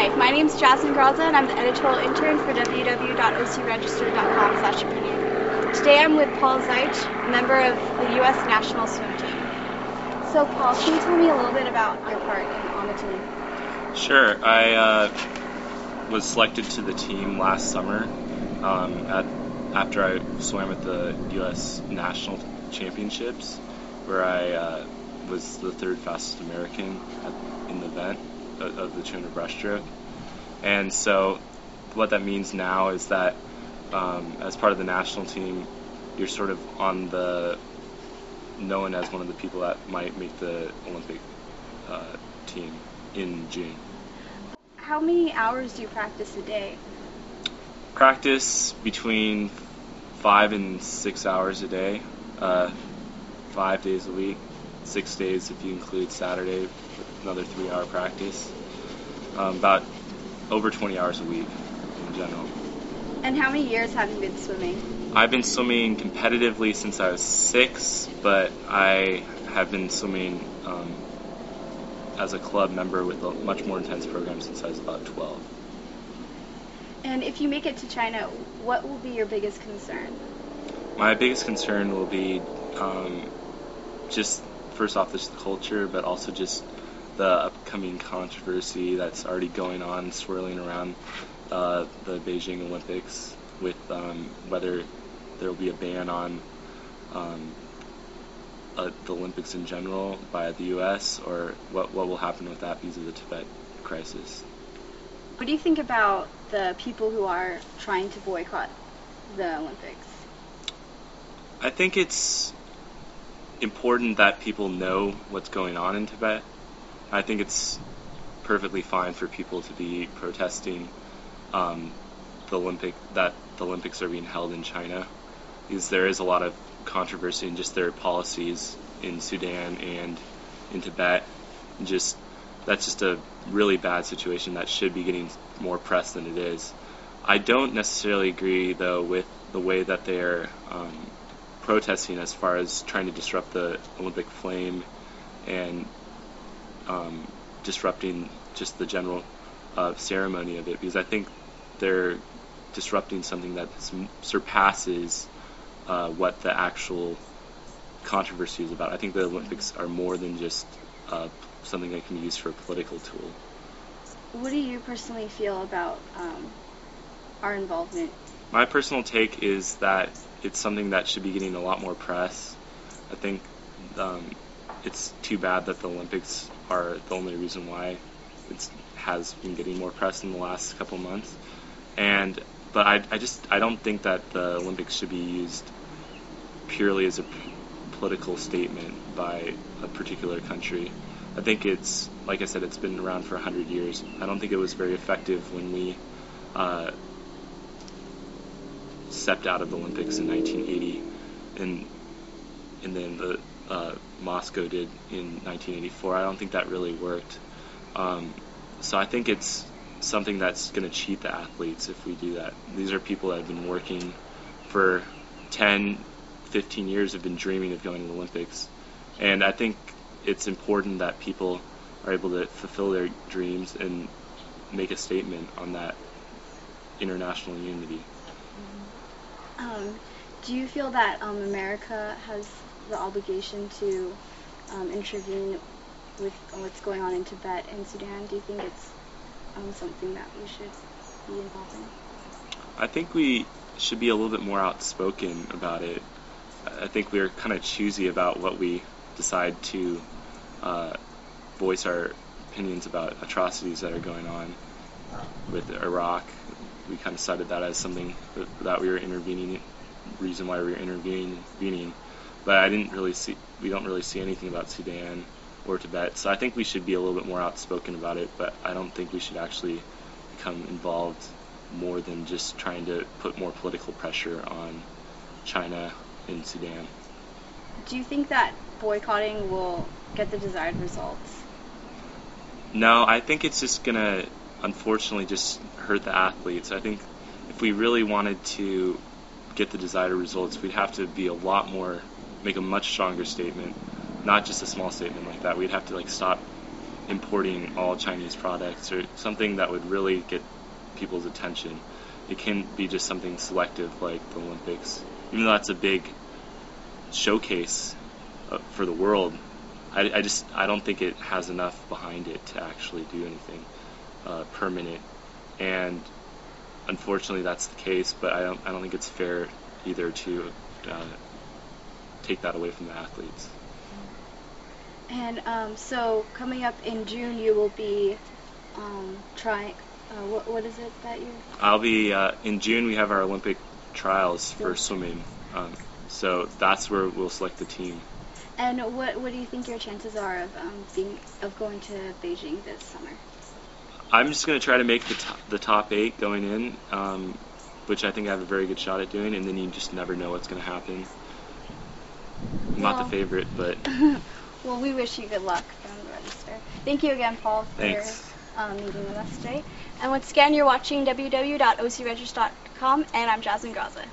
Hi, my name is Jazmine Graza, and I'm the editorial intern for www.ocregister.com/opinion. Today I'm with Paul Zaich, a member of the U.S. national swim team. So, Paul, can you tell me a little bit about your part on the team? Sure. I was selected to the team last summer after I swam at the U.S. National Championships, where I was the third fastest American in the event of the 200 breaststroke. And so what that means now is that as part of the national team, you're sort of on the known as one of the people that might make the Olympic team in June. How many hours do you practice a day? Practice between 5 and 6 hours a day, 5 days a week, 6 days if you include Saturday, another 3-hour practice, about over 20 hours a week in general. And how many years have you been swimming? I've been swimming competitively since I was 6, but I have been swimming as a club member with a much more intense program since I was about 12. And if you make it to China, what will be your biggest concern? My biggest concern will be just first off just the culture, but also just the upcoming controversy that's already going on, swirling around the Beijing Olympics, with whether there will be a ban on the Olympics in general by the U.S. or what will happen with that because of the Tibet crisis. What do you think about the people who are trying to boycott the Olympics? I think it's important that people know what's going on in Tibet. I think it's perfectly fine for people to be protesting that the Olympics are being held in China, because there is a lot of controversy in just their policies in Sudan and in Tibet. That's just a really bad situation that should be getting more press than it is. I don't necessarily agree, though, with the way that they're protesting as far as trying to disrupt the Olympic flame and disrupting just the general ceremony of it, because I think they're disrupting something that surpasses what the actual controversy is about. I think the Olympics are more than just something that can be used for a political tool. What do you personally feel about our involvement? My personal take is that it's something that should be getting a lot more press. I think it's too bad that the Olympics are the only reason why it has been getting more press in the last couple months. But I don't think that the Olympics should be used purely as a political statement by a particular country. I think it's, like I said, it's been around for 100 years. I don't think it was very effective when we stepped out of the Olympics in 1980, and then the Moscow did in 1984. I don't think that really worked. So I think it's something that's going to cheat the athletes if we do that. These are people that have been working for 10, 15 years, have been dreaming of going to the Olympics. And I think it's important that people are able to fulfill their dreams and make a statement on that international unity. Do you feel that America has the obligation to intervene with what's going on in Tibet and Sudan? Do you think it's something that we should be involved in? I think we should be a little bit more outspoken about it. I think we're kind of choosy about what we decide to voice our opinions about atrocities that are going on with Iraq. We kind of cited that as something that we were intervening, reason why we were intervening. But we don't really see anything about Sudan or Tibet. So I think we should be a little bit more outspoken about it, but I don't think we should actually become involved more than just trying to put more political pressure on China and Sudan. Do you think that boycotting will get the desired results? No, I think it's just going to, unfortunately, just hurt the athletes. I think if we really wanted to get the desired results, we'd have to be make a much stronger statement, not just a small statement like that. We'd have to stop importing all Chinese products, or something that would really get people's attention. It can't be just something selective like the Olympics. Even though that's a big showcase for the world, I don't think it has enough behind it to actually do anything permanent. And unfortunately, that's the case. But I don't think it's fair either to take that away from the athletes. And so coming up in June, you will be trying. What is it that you? I'll be in June. We have our Olympic trials for swimming. So that's where we'll select the team. And what do you think your chances are of going to Beijing this summer? I'm just going to try to make the top 8 going in, which I think I have a very good shot at doing. And then you just never know what's going to happen. I'm not the favorite, but. Well, we wish you good luck from the register. Thank you again, Paul, for Thanks. meeting with us today. And once again, you're watching www.ocregister.com, and I'm Jazmine Graza.